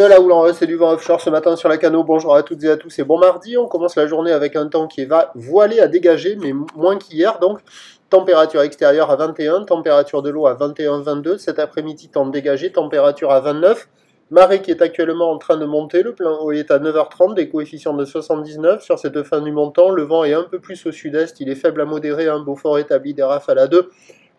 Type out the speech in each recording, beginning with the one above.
De la houle en hausse et du vent offshore ce matin sur la Cano. Bonjour à toutes et à tous et bon mardi. On commence la journée avec un temps qui va voilé à dégager, mais moins qu'hier. Donc, température extérieure à 21, température de l'eau à 21-22. Cet après-midi, temps dégagé, température à 29. Marée qui est actuellement en train de monter. Le plein eau est à 9h30, des coefficients de 79. Sur cette fin du montant, le vent est un peu plus au sud-est. Il est faible à modéré, un Beaufort établi des rafales à 2.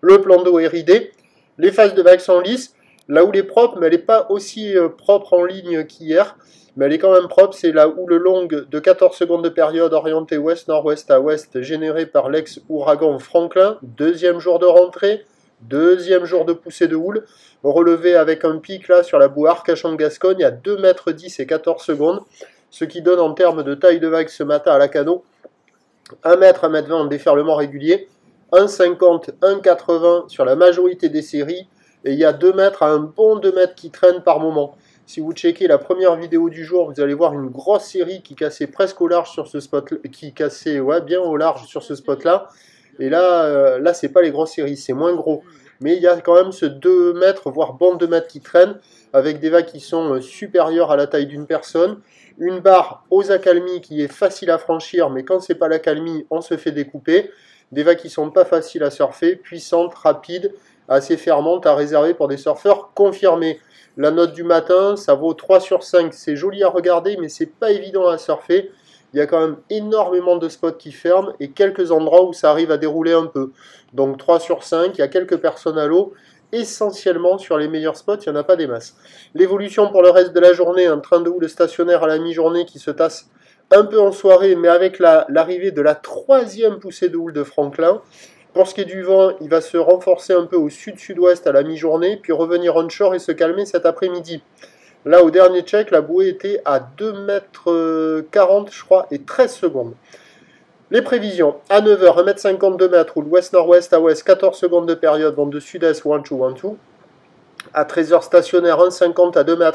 Le plan d'eau est ridé. Les phases de vagues sont lisses. La houle est propre, mais elle n'est pas aussi propre en ligne qu'hier. Mais elle est quand même propre. C'est la houle longue de 14 secondes de période orientée ouest-nord-ouest à ouest, générée par l'ex-ouragan Franklin. Deuxième jour de rentrée, deuxième jour de poussée de houle. Relevé avec un pic là sur la boue Arcachon-Gascogne à 2,10 m et 14 secondes. Ce qui donne en termes de taille de vague ce matin à la Cano 1 m, 1,20 m en déferlement régulier. 1,50, 1,80 sur la majorité des séries. Et il y a 2 mètres à un bon 2 mètres qui traînent par moment. Si vous checkez la première vidéo du jour, vous allez voir une grosse série qui cassait presque au large sur ce spot, qui cassait bien au large sur ce spot-là. Et là c'est pas les grosses séries, c'est moins gros. Mais il y a quand même ce 2 mètres, voire bon 2 mètres qui traînent, avec des vagues qui sont supérieures à la taille d'une personne. Une barre aux accalmies qui est facile à franchir, mais quand c'est pas l'accalmie, on se fait découper. Des vagues qui sont pas faciles à surfer, puissantes, rapides, assez fermante à réserver pour des surfeurs confirmés. La note du matin, ça vaut 3 sur 5. C'est joli à regarder, mais c'est pas évident à surfer. Il y a quand même énormément de spots qui ferment et quelques endroits où ça arrive à dérouler un peu. Donc 3 sur 5, il y a quelques personnes à l'eau. Essentiellement sur les meilleurs spots, il n'y en a pas des masses. L'évolution pour le reste de la journée, un train de houle stationnaire à la mi-journée qui se tasse un peu en soirée, mais avec l'arrivée de la troisième poussée de houle de Franklin. Pour ce qui est du vent, il va se renforcer un peu au sud-sud-ouest à la mi-journée, puis revenir onshore et se calmer cet après-midi. Là, au dernier check, la bouée était à 2,40 m, je crois, et 13 secondes. Les prévisions, à 9h, 1,50 m, 2 m, ou l'ouest-nord-ouest à ouest, 14 secondes de période, vent de sud-est, 1-2-1-2. À 13h, stationnaire, 1,50 à 2 m,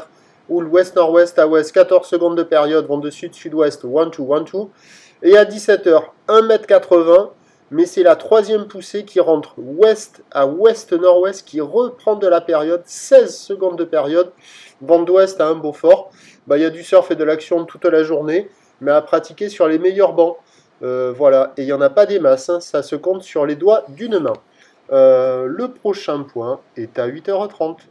ou l'ouest-nord-ouest à ouest, 14 secondes de période, vent de sud-sud-ouest, 1-2-1-2. Et à 17h, 1,80 m, mais c'est la troisième poussée qui rentre ouest à ouest-nord-ouest, qui reprend de la période, 16 secondes de période, vent d'ouest à un Beaufort. Il y a du surf et de l'action toute la journée, mais à pratiquer sur les meilleurs bancs. Voilà, et il n'y en a pas des masses, hein, ça se compte sur les doigts d'une main. Le prochain point est à 8h30.